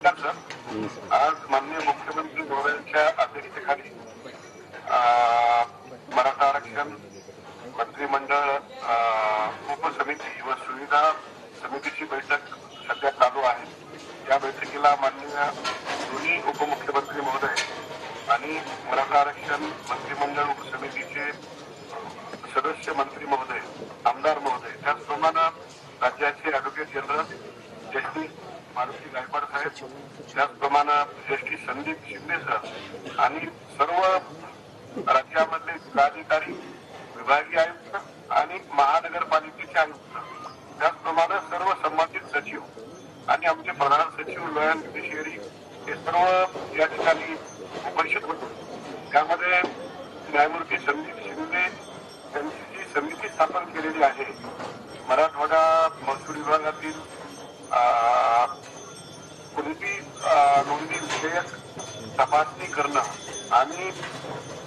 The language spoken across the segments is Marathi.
आज माननीय मुख्यमंत्री महोदयांच्या अध्यक्षतेखाली मराठा आरक्षण मंत्रिमंडळ उपसमिती व सुविधा समितीची बैठक सध्या चालू आहे। या बैठकीला माननीय दोन्ही उपमुख्यमंत्री महोदय आणि मराठा आरक्षण मंत्रिमंडळ उपसमितीचे सदस्य मंत्री महोदय, आमदार महोदय, त्याचप्रमाणे राज्याचे advocate general justice Maruti Gaikwad साहेब, त्याचप्रमाणे जस्टिस संदीप शिंदे सर आणि सर्व राज्यामधले जिल्हाधिकारी, विभागीय आयुक्त आणि महानगरपालिकेचे आयुक्त, त्याचप्रमाणे सर्व संबंधित सचिव आणि आमचे प्रधान सचिव लोयन शेरी हे सर्व या ठिकाणी उपस्थित होते। त्यामध्ये न्यायमूर्ती संदीप शिंदे यांची जी समिती स्थापन केलेली आहे, मराठवाडा महसूल विभागातील कोणती नोंदणी विधेयक तपासणी करणं आणि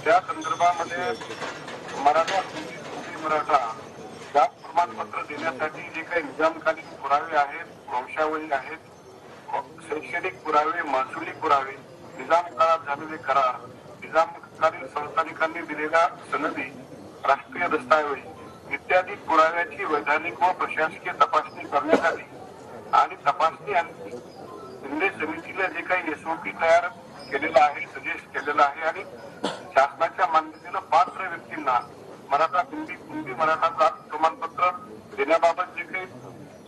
त्या संदर्भामध्ये मराठा जात प्रमाणपत्र देण्यासाठी जे काही निजामकालीन पुरावे आहेत, वंशावळी आहेत, शैक्षणिक पुरावे, महसुली पुरावे, निजाम काळात झालेले करार, निजामकालीन संस्थानिकांनी दिलेल्या सनदी, राष्ट्रीय दस्तावेज इत्यादी पुराव्याची वैधानिक व प्रशासकीय तपासणी करण्यासाठी आणि तपासणी आणि शिंदे समितीने जे काही SOP तयार केलेला आहे, सजेस्ट केलेला आहे आणि शासनाच्या मान्यतेनं पात्र व्यक्तींना मराठा कुणबी मराठा जात प्रमाणपत्र देण्याबाबत जे काही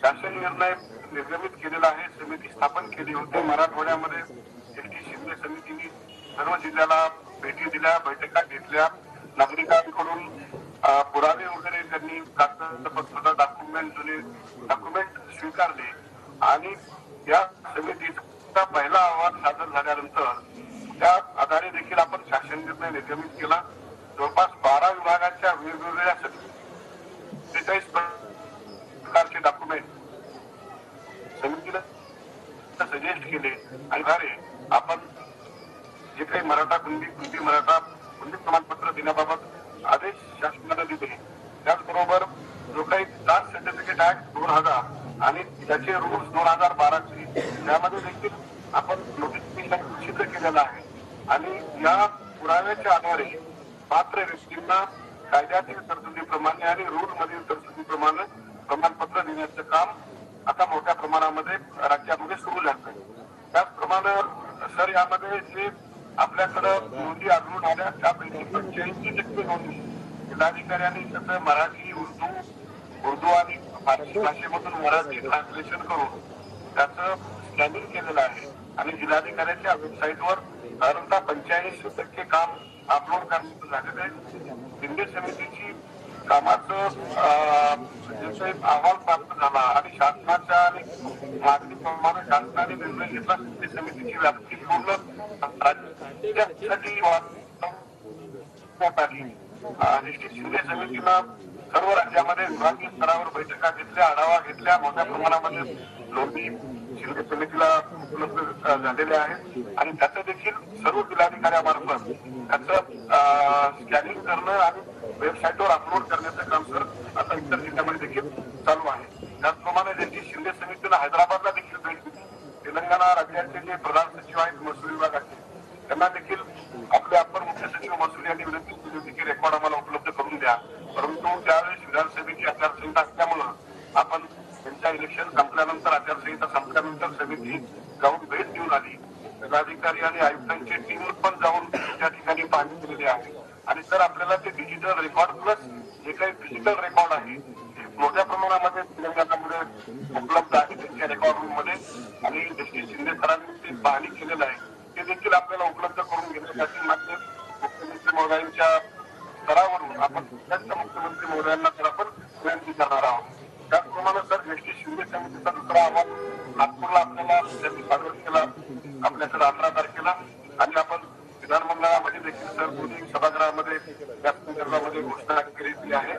शासन निर्णय निर्गमित केलेला आहे, समिती स्थापन केली होती। मराठवाड्यामध्ये जस्टिस शिंदे समितीने सर्व जिल्ह्याला भेटी दिल्या, बैठका घेतल्या, नागरिकांकडून पुरावे वगैरे त्यांनी कागदपत्र डॉक्युमेंट स्वीकारले आणि या समितीचा पहिला अहवाल सादर झाल्यानंतर त्या आधारे देखील आपण शासन निर्णय निर्गमित केला। जवळपास 12 विभागाच्या वेगवेगळ्या 43 प्रकारचे डॉक्युमेंट समितीला सजेस्ट केले आणि आपण जे काही मराठा कुणबी मराठा प्रमाणपत्र देण्याबाबत आदेश शासनाने दिले। त्याचबरोबर जो काही कास्ट सर्टिफिकेट ऍक्ट 2000 आणि त्याचे रूल्स 2012 त्यामध्ये देखील आपण नोटिफिकेशन सिद्ध केलेलं आहे आणि या पुराव्याच्या आधारे पात्र व्यक्तींना कायद्यातील तरतुदीप्रमाणे आणि रूल मधील तरतुदीप्रमाणे प्रमाणपत्र देण्याचं काम आता मोठ्या प्रमाणामध्ये राज्यामध्ये सुरू झालं आहे। त्याचप्रमाणे सर यामध्ये जे आपल्याकडे नोंदी आढळून आल्या त्यापैकी 85% नोंदी जिल्हाधिकाऱ्यांनी त्याचं मराठी, उर्दू आणि फारसी भाषेमधून मराठी ट्रान्सलेशन करून त्याचं स्कॅनिंग केलेलं आहे आणि जिल्हाधिकाऱ्यांच्या वेबसाईटवर साधारणतः 85% काम अपलोड करण्यात झालेलं आहे। शिंदे समितीची कामाचं अहवाल प्राप्त झाला आणि शासनाच्या आणि मागणी प्रमाणे शासनाने निर्णय घेतला। शिंदे समितीची व्याप्ती पूर्ण राज्यासाठी शिंदे समितीनं सर्व राज्यामध्ये विभागीय स्तरावर बैठका घेतल्या, आढावा घेतल्या, मोठ्या प्रमाणामध्ये नोंदी शिंदे समितीला उपलब्ध झालेल्या आहेत आणि त्याचं देखील सर्व जिल्हाधिकाऱ्यामार्फत त्याचं स्कॅनिंग करणं आणि वेबसाईटवर अपलोड करण्याचं काम सर आता इतर जिल्ह्यामध्ये देखील चालू आहे। त्याचप्रमाणे त्यांची शिंदे समितीला हैदराबादला देखील भेट दिली। तेलंगणा राज्याचे जे प्रधान सचिव आहेत महसूल विभागाचे, त्यांना देखील आपले अपर मुख्य सचिव महसूल यांनी विनंती केली होती की रेकॉर्ड आम्हाला उपलब्ध करून द्या, परंतु त्यावेळेस विधानसभेची आचारसंहिता असल्यामुळं आपण त्यांच्या इलेक्शन संपल्यानंतर, आचारसंहिता संपल्यानंतर समिती जाऊन भेट देऊन आली। जिल्हाधिकारी आणि आयुक्तांची टीम पण जाऊन त्या ठिकाणी पाहणी केलेली आहे आणि सर आपल्याला ते डिजिटल रेकॉर्ड प्लस जे काही डिजिटल रेकॉर्ड आहे मोठ्या प्रमाणामध्ये तेलंगणामध्ये उपलब्ध आहे त्यांच्या रेकॉर्ड रूम मध्ये आणि जस्टिस शिंदे सरांनी ते पाहणी केलेलं आहे, ते देखील आपल्याला उपलब्ध करून घेण्यासाठी मात्र मुख्यमंत्री महोदयांच्या स्तरावरून आपण मुख्यमंत्री महोदयांना तर आपण विनंती करणार आहोत। त्याचप्रमाणे सर जस्टिस शिंदे समितीचा दुसरा अहवाल नागपूरला आपल्याला त्यांनी सादर केला आपल्याकडे 18 तारखेला आणि आपण विधानमंडळामध्ये देखील सर दोन्ही सभागृहामध्ये त्या संदर्भामध्ये घोषणा केलेली आहे।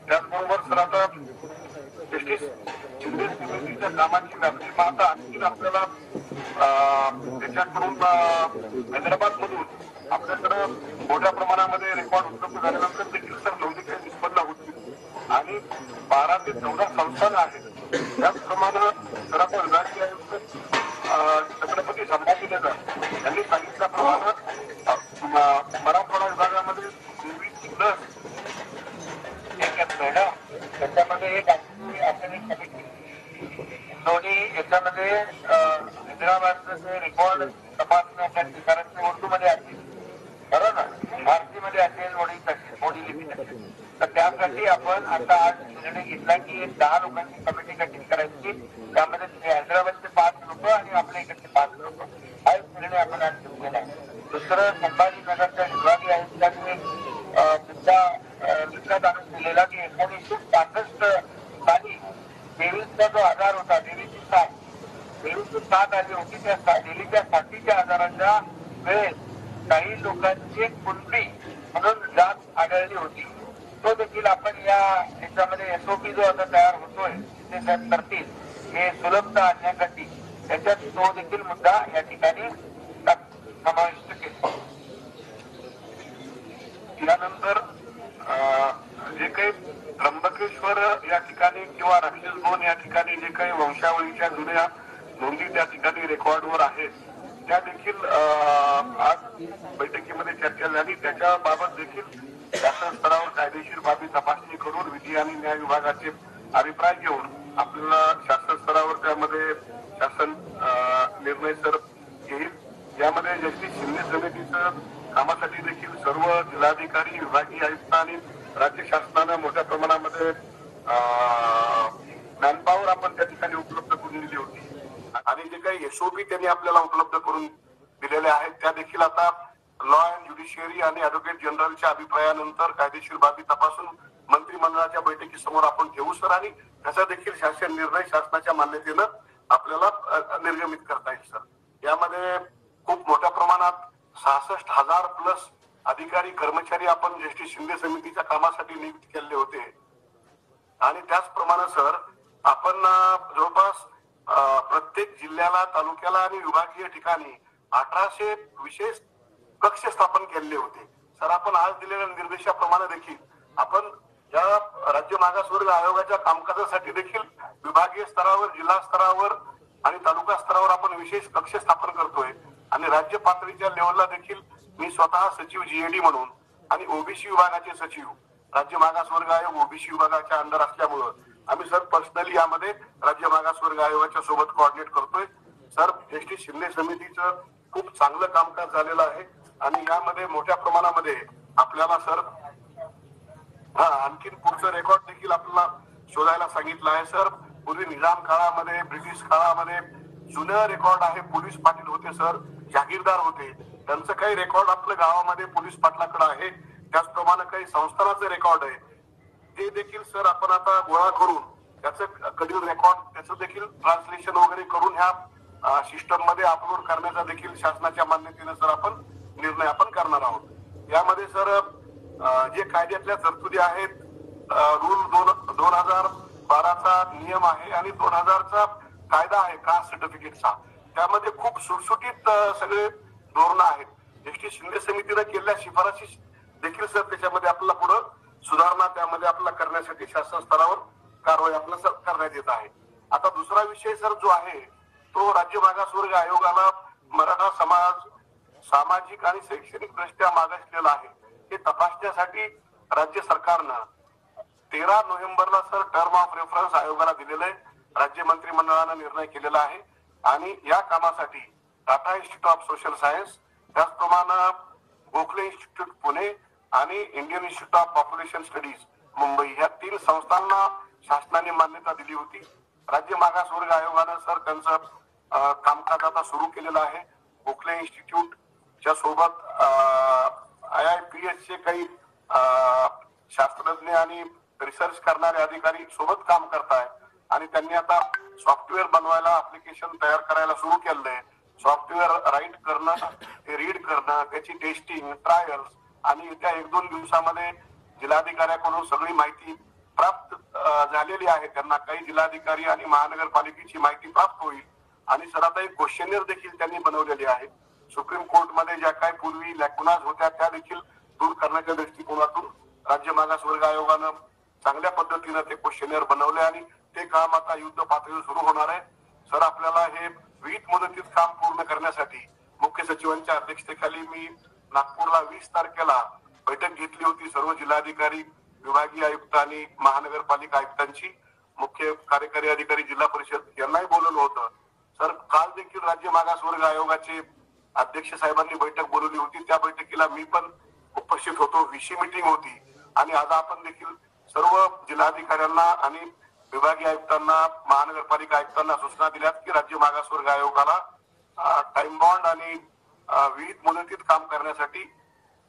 त्याचबरोबर सर आता जस्टिस शिंदे समितीच्या कामाची व्याप्ती पाहता आणखी आपल्याला त्याच्याकडून हैदराबाद मधून आपल्याकडे मोठ्या प्रमाणामध्ये रेकॉर्ड उपलब्ध झाल्यानंतर देखील सर नोंदी काही निष्पन्न होती आणि 12 ते 14 संस्थान आहेत। त्याचप्रमाणे सर आपण विभागीय आयुक्त हे संभाजीनगर यांनी सांगितल्याप्रमाणे मराठवाडा विभागामध्ये 20 एक येतोय ना, त्याच्यामध्ये एक आपण दोन्ही याच्यामध्ये हैदराबादचं जे रेकॉर्ड तपासण्याच्या ठिकाणाचे उर्दूमध्ये असेल, बरोबर, फारसीमध्ये असेल, मोडी लिपीत असेल. तर त्यासाठी आपण आता आज निर्णय घेतला की 10 लोकांची कमिटी गठीत करायची. त्यामध्ये हैदराबादचे 5 लोक आणि आपल्या इकडचे 5 लोक, हा एक निर्णय आपण आज घेतलेला आहे. दुसरं, संभाजीनगरच्या विभागीय आयुक्तांनी सुद्धा लिखाणात आणून दिलेला की 1965 साली देवीचा जो आजार होता, देवीची साथ आली होती, त्या देवीच्या साथीच्या आजाराच्या वेळेस काही लोकांची कुणबी म्हणून जात आढळली होती. तो देखील आपण याच्यामध्ये एसओपी जो आता तयार होतोय ते तरतील हे सुलभता आणण्यासाठी त्याच्यात तो देखील मुद्दा या ठिकाणी समाविष्ट केला. यानंतर जे काही त्र्यंबकेश्वर या ठिकाणी किंवा राक्षसभवन या ठिकाणी जे काही वंशावळीच्या जुन्या नोंदी त्या ठिकाणी रेकॉर्डवर आहेत, त्या देखील आज बैठकीमध्ये चर्चा झाली. त्याच्याबाबत देखील शासन स्तरावर कायदेशीर बाबी तपासणी करून विधी आणि न्याय विभागाचे अभिप्राय घेऊन आपल्याला शासन स्तरावर त्यामध्ये शासन निर्णय सर घेईल. यामध्ये जगदीश शिंदे समितीचं कामासाठी देखील सर्व जिल्हाधिकारी, विभागीय आयुक्त आणि राज्य शासनानं मोठ्या प्रमाणामध्ये मॅनपॉवर आपण त्या ठिकाणी उपलब्ध करून दिली होती आणि जे काही एसओपी त्यांनी आपल्याला उपलब्ध करून दिलेले आहेत त्या देखील आता लॉ अँड ज्युडिशियरी आणि ऍडव्होकेट जनरलच्या अभिप्रायानंतर कायदेशीर बाबी तपासून मंत्रिमंडळाच्या बैठकीसमोर आपण ठेवू सर, आणि त्याचा देखील शासन निर्णय शासनाच्या मान्यतेनं आपल्याला निर्गमित करता येईल सर. यामध्ये खूप मोठ्या प्रमाणात 66,000 प्लस अधिकारी कर्मचारी आपण जस्टिस शिंदे समितीच्या कामासाठी नियुक्त केले होते आणि त्याचप्रमाणे सर आपण जवळपास प्रत्येक जिल्ह्याला, तालुक्याला आणि विभागीय ठिकाणी 1800 विशेष कक्ष स्थापन केले होते सर. आपण आज दिलेल्या निर्देशाप्रमाणे देखील आपण या राज्य मागासवर्ग आयोगाच्या कामकाजासाठी देखील विभागीय स्तरावर, जिल्हा स्तरावर आणि तालुका स्तरावर आपण विशेष कक्ष स्थापन करतोय आणि राज्य पातळीच्या लेवलला देखील मी स्वतः सचिव जीएडी म्हणून आणि ओबीसी विभागाचे सचिव, राज्य मागासवर्ग आयोग ओबीसी विभागाच्या अंडर असल्यामुळं आम्ही सर पर्सनली यामध्ये राज्य मागासवर्ग आयोगाच्या सोबत कोऑर्डिनेट करतोय सर. जस्टिस शिंदे समितीचं खूप चांगलं कामकाज झालेलं आहे आणि यामध्ये मोठ्या प्रमाणामध्ये आपल्याला सर आणखीन पुढचं रेकॉर्ड देखील आपल्याला शोधायला सांगितलं आहे सर. पूर्वी निजाम काळामध्ये, ब्रिटिश काळामध्ये जुनं रेकॉर्ड आहे. पोलीस पाटील होते सर, जागीरदार होते, त्यांचं काही रेकॉर्ड आपल्या गावामध्ये पोलीस पाटलाकडे आहे. त्याचप्रमाणे काही संस्थानाचं रेकॉर्ड आहे, ते देखील सर आपण आता गोळा करून त्याचं कडील रेकॉर्ड त्याचं देखील ट्रान्सलेशन वगैरे करून ह्या सिस्टम मध्ये अपलोड करण्याचा देखील शासनाच्या मान्यतेने सर आपण निर्णय आपण करणार आहोत. यामध्ये सर जे कायद्यातल्या तरतुदी आहेत, रूल 2012चा नियम आहे आणि 2000चा कायदा आहे कास्ट सर्टिफिकेटचा, त्यामध्ये खूप सुटसुटीत सगळे धोरणं आहेत. जस्टिस शिंदे समितीने केलेल्या शिफारशी देखील सर त्याच्यामध्ये आपल्याला पुढे सुधारणा त्यामध्ये आपल्याला करण्यासाठी शासन स्तरावर कारवाई आपल्याला करण्यात येत आहे. आता दुसरा विषय सर जो आहे तो राज्य मागासवर्ग आयोगाला मराठा समाज सामाजिक आणि शैक्षणिक दृष्ट्या मागासलेला आहे हे तपासण्यासाठी राज्य सरकारनं 13 नोव्हेंबरला सर टर्म ऑफ रेफरन्स आयोगाला दिलेलं आहे. राज्य मंत्रिमंडळानं निर्णय केलेला आहे आणि या कामासाठी Tata institute of social science, त्याचप्रमाणे गोखले इन्स्टिट्यूट पुणे आणि Indian institute of population studies Mumbai ह्या 3 संस्थांना शासनाने मान्यता दिली होती. राज्य मागासवर्ग आयोगानं सर त्यांचं कामकाज आता सुरू केलेलं आहे. गोखले इन्स्टिट्यूटच्या सोबत IIPS चे काही शास्त्रज्ञ आणि रिसर्च करणारे अधिकारी सोबत काम करतायत आणि त्यांनी आता सॉफ्टवेअर बनवायला, ऍप्लिकेशन तयार करायला सुरू केलंय. सॉफ्टवेअर राईट करणं, ते रीड करणं, त्याची टेस्टिंग, ट्रायल्स आणि येत्या 1-2 दिवसामध्ये जिल्हाधिकाऱ्याकडून सगळी माहिती प्राप्त झालेली आहे. त्यांना काही जिल्हाधिकारी आणि महानगरपालिकेची माहिती प्राप्त होईल आणि सर आता एक क्वेश्चनर देखील त्यांनी बनवलेली आहे. सुप्रीम कोर्टमध्ये ज्या काही पूर्वी लॅकुनाज होत्या त्या देखील दूर करण्याच्या दृष्टिकोनातून राज्य मागासवर्ग आयोगानं चांगल्या पद्धतीनं ते क्वेश्चनर बनवले आणि ते काम आता युद्ध पातळीवर सुरू होणार आहे. सर आपल्याला हे विहित मुदतीत काम पूर्ण करण्यासाठी मुख्य सचिवांच्या अध्यक्षतेखाली मी नागपूरला 20 तारखेला बैठक घेतली होती. सर्व जिल्हाधिकारी, विभागीय आयुक्त आणि महानगरपालिका आयुक्तांची, मुख्य कार्यकारी अधिकारी जिल्हा परिषद यांनाही बोलवलं होतं. सर, काल देखील राज्य मागासवर्ग आयोगाचे अध्यक्ष साहेबांनी बैठक बोलवली होती. त्या बैठकीला मी पण उपस्थित होतो. व्हीसी मीटिंग होती आणि आज आपण देखील सर्व जिल्हाधिकाऱ्यांना आणि विभागीय आयुक्तांना, महानगरपालिका आयुक्तांना सूचना दिल्यात की राज्य मागासवर्ग आयोगाला टाइम बॉन्ड आणि विहित मुदतीत काम करण्यासाठी,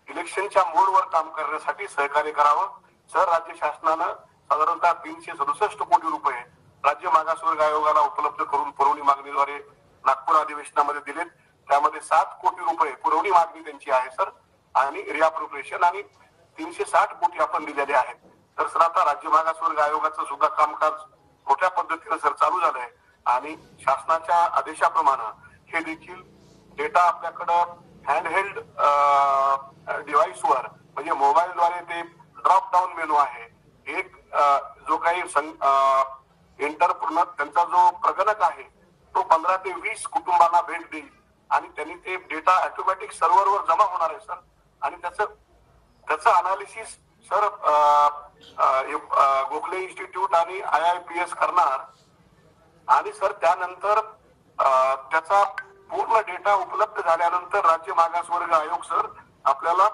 इलेक्शनच्या मोडवर काम करण्यासाठी सहकार्य करावं. सर, राज्य शासनानं साधारणतः 367 कोटी रुपये राज्य मागासवर्ग आयोगाला उपलब्ध करून पुरवणी मागणीद्वारे नागपूर अधिवेशनामध्ये दिलेत. त्यामध्ये 7 कोटी रुपये पुरवणी मागणी त्यांची आहे सर, आणि रिअप्रोप्रिएशन आणि 360 कोटी आपण दिलेले आहेत. तर सर, आता राज्य मागासवर्ग आयोगाचं सुद्धा कामकाज मोठ्या पद्धतीने सर चालू झालंय आणि शासनाच्या आदेशाप्रमाणे हे देखील डेटा आपल्याकडं हँडहेल्ड डिव्हाइसवर म्हणजे मोबाईलद्वारे ते ड्रॉप डाऊन मेनू आहे. एक जो काही त्यांचा जो प्रगणक आहे तो 15 ते 20 कुटुंबांना भेट देईल आणि त्यांनी ते डेटा ऑटोमॅटिक सर्व्हरवर जमा होणार आहे सर. आणि त्याचं अनालिसिस सर गोखले इन्स्टिट्यूट आणि IIPS करणार आणि सर त्यानंतर त्याचा पूर्ण डेटा उपलब्ध झाल्यानंतर राज्य मागासवर्ग आयोग सर आपल्याला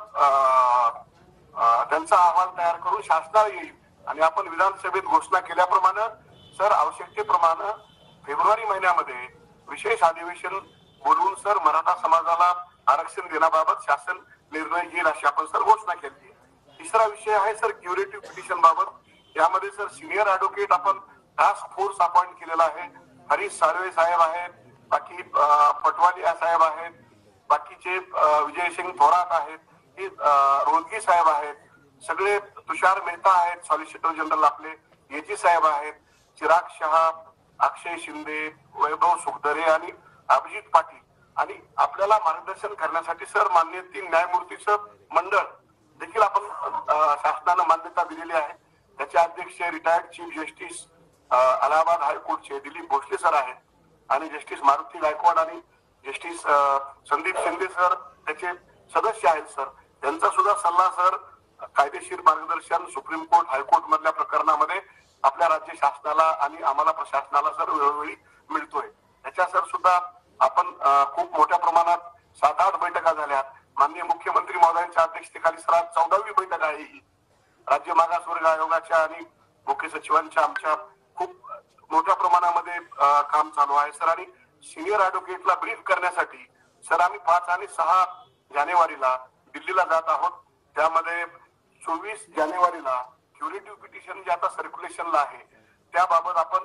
त्यांचा अहवाल तयार करून शासनाला येईल आणि आपण विधानसभेत घोषणा केल्याप्रमाणे सर आवश्यकतेप्रमाणे फेब्रुवारी महिन्यामध्ये विशेष अधिवेशन बोलवून सर मराठा समाजाला आरक्षण देण्याबाबत शासन निर्णय घेईल अशी आपण सर घोषणा केली. तिसरा विषय आहे सर क्युरेटिव्ह पिटिशन बाबत. यामध्ये सर सिनियर ऍडव्होकेट आपण टास्क फोर्स अपॉइंट केलेला आहे. हरीश साळवे साहेब आहेत, बाकी पटवालिया साहेब आहेत, बाकीचे विजयसिंग थोरात आहेत, रोदगी साहेब आहेत, सगळे तुषार मेहता आहेत, सॉलिसिटर जनरल आपले येजी साहेब आहेत, चिराग शहा, अक्षय शिंदे, वैभव सुखदरे आणि अभिजित पाटील. आणि आपल्याला मार्गदर्शन करण्यासाठी सर मान्य 3 न्यायमूर्तीचं मंडळ देखील आपण शासनानं मान्यता दिलेली आहे. त्याचे अध्यक्ष रिटायर्ड चीफ जस्टिस अलाहाबाद हायकोर्टचे दिलीप भोसले सर आहेत आणि जस्टिस मारुती गायकवाड आणि जस्टिस संदीप शिंदे सर त्याचे सदस्य आहेत सर. त्यांचा सुद्धा सल्ला सर, कायदेशीर मार्गदर्शन सुप्रीम कोर्ट, हायकोर्ट मधल्या प्रकरणामध्ये आपल्या राज्य शासनाला आणि आम्हाला प्रशासनाला सर वेळोवेळी मिळतोय. त्याच्या सर सुद्धा आपण खूप मोठ्या प्रमाणात 7-8 बैठका झाल्या. माननीय मुख्यमंत्री महोदयांच्या अध्यक्षतेखाली सर 14वी बैठक आहे ही राज्य मागासवर्ग आयोगाच्या आणि मुख्य सचिवांच्या आमच्या खूप मोठ्या प्रमाणामध्ये काम चालू आहे सर. आणि सिनियर ऍडव्होकेटला ब्रीफ करण्यासाठी सर आम्ही 5 आणि 6 जानेवारीला दिल्लीला जात आहोत. त्यामध्ये 24 जानेवारीला क्युरेटिव्ह पिटिशन जे आता सर्क्युलेशनला आहे त्याबाबत आपण